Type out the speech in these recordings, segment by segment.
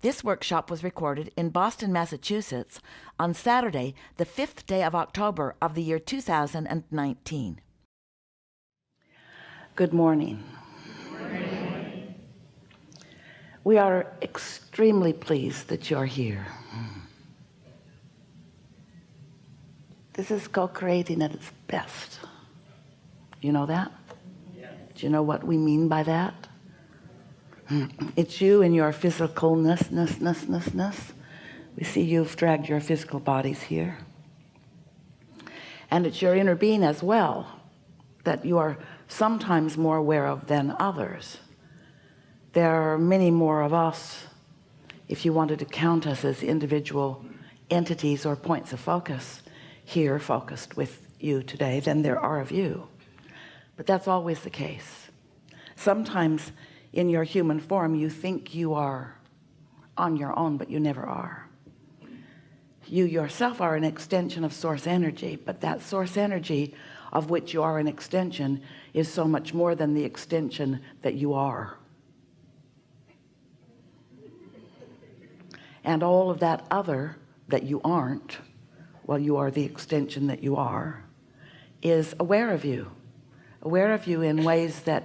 This workshop was recorded in Boston, Massachusetts on Saturday, the 5th day of October of the year 2019. Good morning. We are extremely pleased that you're here. This is co-creating at its best. You know that? Yes. Do you know what we mean by that? It's you in your physicalness. We see you've dragged your physical bodies here. And it's your inner being as well that you are sometimes more aware of than others. There are many more of us, if you wanted to count us as individual entities or points of focus here focused with you today, than there are of you. But that's always the case. Sometimes in your human form you think you are on your own, but you never are. You yourself are an extension of source energy, but that source energy of which you are an extension is so much more than the extension that you are. And all of that other that you aren't, well, you are the extension that you are, is aware of you in ways that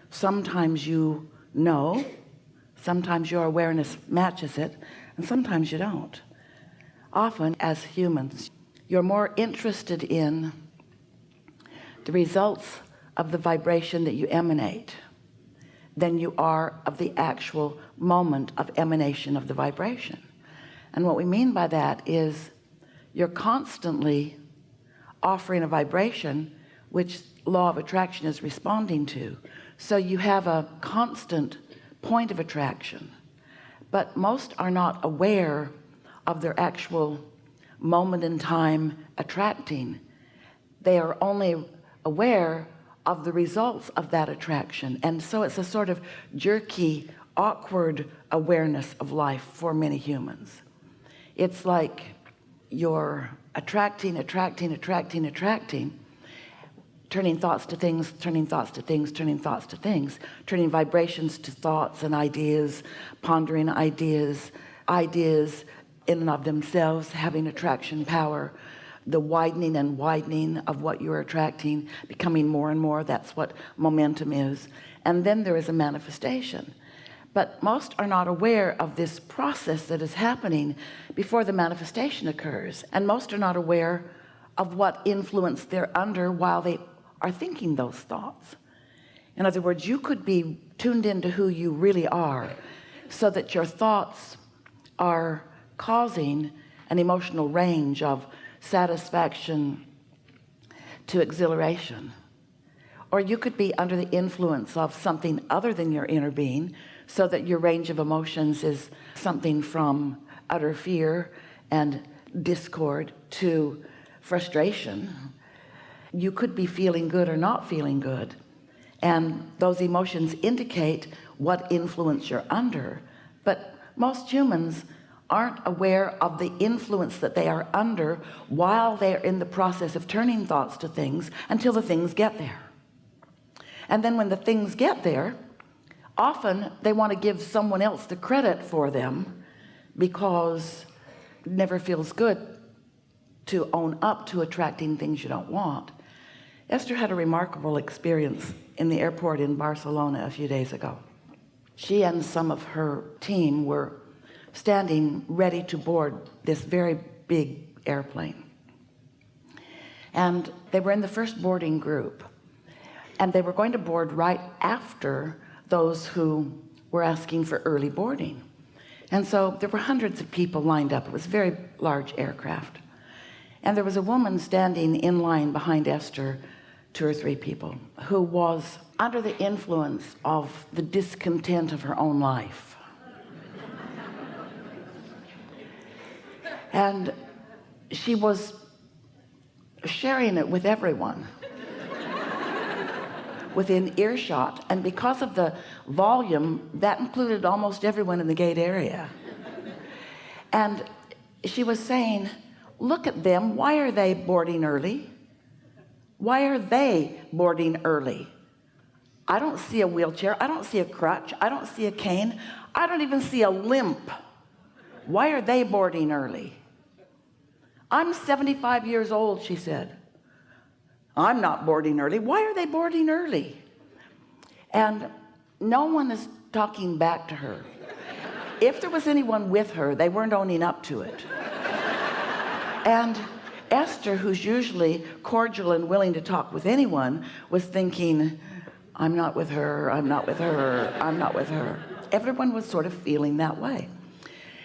sometimes you know, sometimes your awareness matches it, and sometimes you don't. Often as humans, you're more interested in the results of the vibration that you emanate than you are of the actual moment of emanation of the vibration. And what we mean by that is you're constantly offering a vibration which law of attraction is responding to. So you have a constant point of attraction, but most are not aware of their actual moment in time attracting. They are only aware of the results of that attraction. And so it's a sort of jerky, awkward awareness of life for many humans. It's like you're attracting, turning thoughts to things, turning vibrations to thoughts and ideas, pondering ideas in and of themselves having attraction power, the widening and widening of what you're attracting, becoming more and more. That's what momentum is. And then there is a manifestation. But most are not aware of this process that is happening before the manifestation occurs. And most are not aware of what influence they're under while they are thinking those thoughts. In other words, you could be tuned into who you really are so that your thoughts are causing an emotional range of satisfaction to exhilaration. Or you could be under the influence of something other than your inner being, so that your range of emotions is something from utter fear and discord to frustration. You could be feeling good or not feeling good, and those emotions indicate what influence you're under. But most humans aren't aware of the influence that they are under while they're in the process of turning thoughts to things until the things get there. And then when the things get there, often they want to give someone else the credit for them, because it never feels good to own up to attracting things you don't want. Esther had a remarkable experience in the airport in Barcelona a few days ago. She and some of her team were standing ready to board this very big airplane, and they were in the first boarding group, and they were going to board right after those who were asking for early boarding. And so there were hundreds of people lined up. It was a very large aircraft, and there was a woman standing in line behind Esther, 2 or 3 people, who was under the influence of the discontent of her own life. And she was sharing it with everyone within earshot, and because of the volume, that included almost everyone in the gate area. And she was saying, look at them, why are they boarding early? Why are they boarding early? I don't see a wheelchair, I don't see a crutch, I don't see a cane, I don't even see a limp Why are they boarding early? I'm 75 years old, she said. I'm not boarding early. Why are they boarding early? And no one is talking back to her. If there was anyone with her, they weren't owning up to it. And Esther, who's usually cordial and willing to talk with anyone, was thinking, I'm not with her, I'm not with her, I'm not with her. Everyone was sort of feeling that way.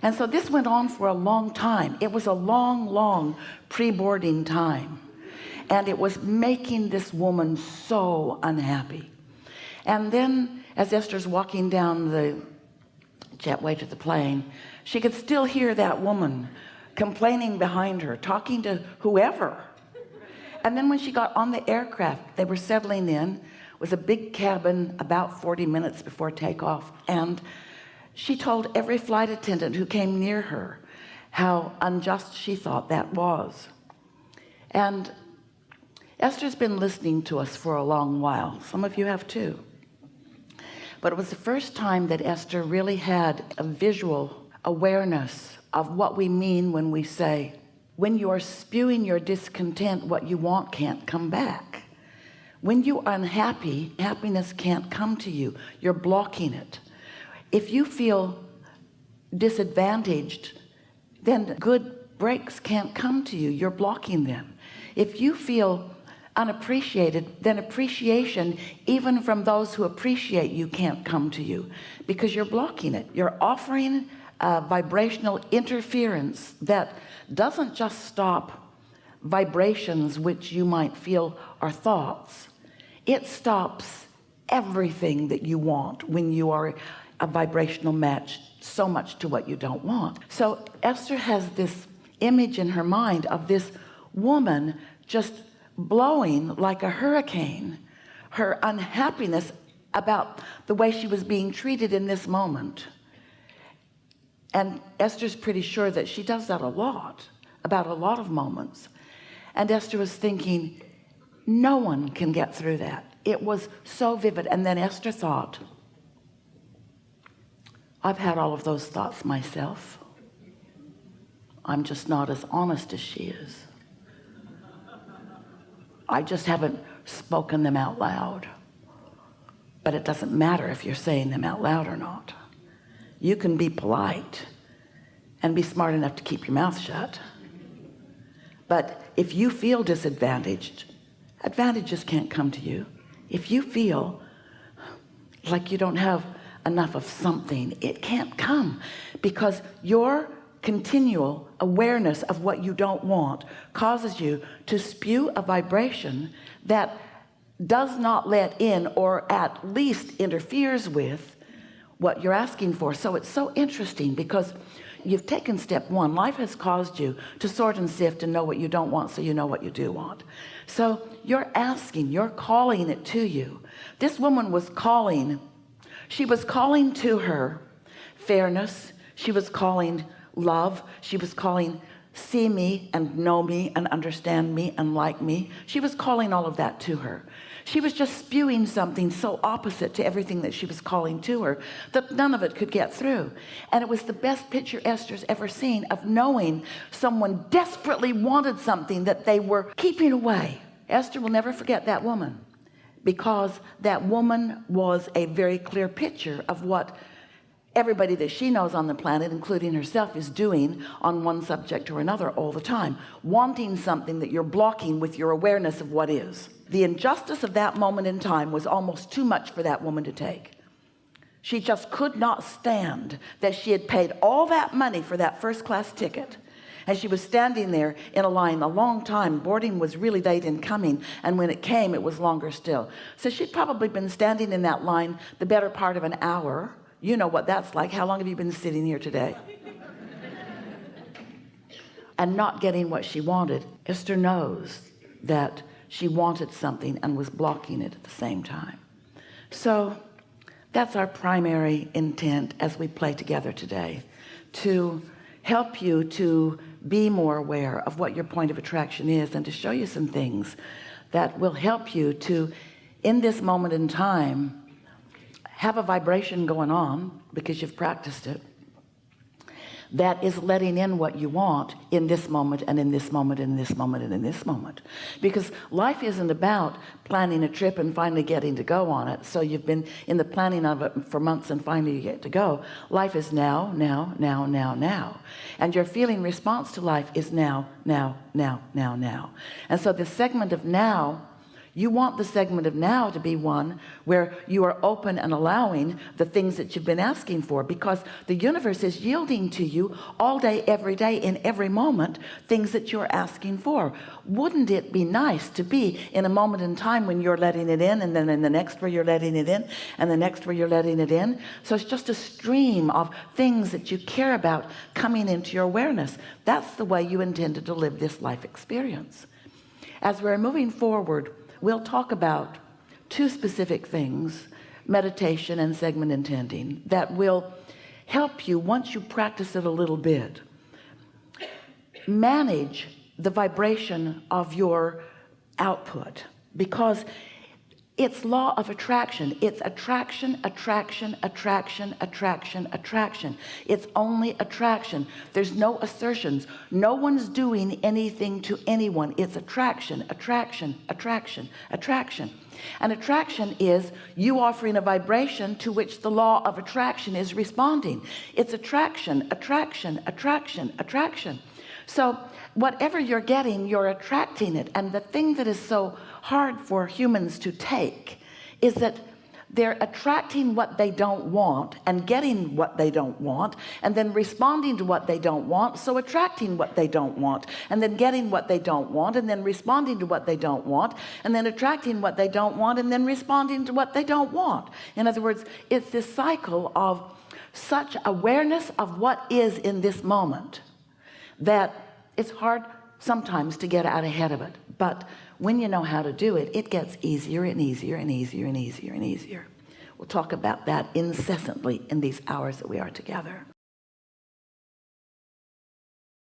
And so this went on for a long time. It was a long pre-boarding time. And it was making this woman so unhappy. And then as Esther's walking down the jetway to the plane, she could still hear that woman complaining behind her, talking to whoever. And then when she got on the aircraft, they were settling in. It was a big cabin about 40 minutes before takeoff. And she told every flight attendant who came near her how unjust she thought that was. And Esther's been listening to us for a long while. Some of you have too. But it was the first time that Esther really had a visual awareness of what we mean when we say, when you are spewing your discontent, what you want can't come back. When you're unhappy, happiness can't come to you. You're blocking it. If you feel disadvantaged, then good breaks can't come to you. You're blocking them. If you feel unappreciated, then appreciation, even from those who appreciate you, can't come to you because you're blocking it. You're offering a vibrational interference that doesn't just stop vibrations which you might feel are thoughts. It stops everything that you want when you are a vibrational match so much to what you don't want. So Esther has this image in her mind of this woman just blowing like a hurricane, her unhappiness about the way she was being treated in this moment. And Esther's pretty sure that she does that a lot, about a lot of moments. And Esther was thinking, no one can get through that. It was so vivid. And then Esther thought, I've had all of those thoughts myself. I'm just not as honest as she is. I just haven't spoken them out loud. But it doesn't matter if you're saying them out loud or not. You can be polite and be smart enough to keep your mouth shut. But if you feel disadvantaged, advantages can't come to you. If you feel like you don't have enough of something, it can't come, because your continual awareness of what you don't want causes you to spew a vibration that does not let in, or at least interferes with, what you're asking for. So it's so interesting, because you've taken step one. Life has caused you to sort and sift and know what you don't want, so you know what you do want. So you're asking, you're calling it to you. This woman was calling. She was calling to her fairness. She was calling love. She was calling see me and know me and understand me and like me. She was calling all of that to her. She was just spewing something so opposite to everything that she was calling to her that none of it could get through. And it was the best picture Esther's ever seen of knowing someone desperately wanted something that they were keeping away. Esther will never forget that woman, because that woman was a very clear picture of what everybody that she knows on the planet, including herself, is doing on one subject or another all the time, wanting something that you're blocking with your awareness of what is. The injustice of that moment in time was almost too much for that woman to take. She just could not stand that she had paid all that money for that first-class ticket, and she was standing there in a line a long time. Boarding was really late in coming, and when it came, it was longer still. So she'd probably been standing in that line the better part of an hour. You know what that's like. How long have you been sitting here today? And not getting what she wanted. Esther knows that she wanted something and was blocking it at the same time. So that's our primary intent as we play together today, to help you to be more aware of what your point of attraction is, and to show you some things that will help you to, in this moment in time, have a vibration going on because you've practiced it that is letting in what you want in this moment and in this moment and in this moment and in this moment. Because life isn't about planning a trip and finally getting to go on it, so you've been in the planning of it for months and finally you get to go. Life is now, now, now, now, now, and your feeling response to life is now, now, now, now, now. And so the segment of now, you want the segment of now to be one where you are open and allowing the things that you've been asking for, because the universe is yielding to you all day, every day, in every moment, things that you're asking for. Wouldn't it be nice to be in a moment in time when you're letting it in, and then in the next where you're letting it in, and the next where you're letting it in? So it's just a stream of things that you care about coming into your awareness. That's the way you intended to live this life experience. As we're moving forward, we'll talk about two specific things, meditation and segment intending, that will help you, once you practice it a little bit, manage the vibration of your output, because it's law of attraction. It's attraction, attraction, attraction, attraction, attraction. It's only attraction. There's no assertions. No one's doing anything to anyone. It's attraction, attraction, attraction, attraction. And attraction is you offering a vibration to which the law of attraction is responding. It's attraction, attraction, attraction, attraction. So whatever you're getting, you're attracting it. And the thing that is so hard for humans to take is that they're attracting what they don't want and getting what they don't want, and then responding to what they don't want, so attracting what they don't want, and then getting what they don't want, and then responding to what they don't want, and then attracting what they don't want, and then responding to what they don't want. In other words, it's this cycle of such awareness of what is in this moment that it's hard sometimes to get out ahead of it. But when you know how to do it, it gets easier and easier and easier and easier and easier. We'll talk about that incessantly in these hours that we are together.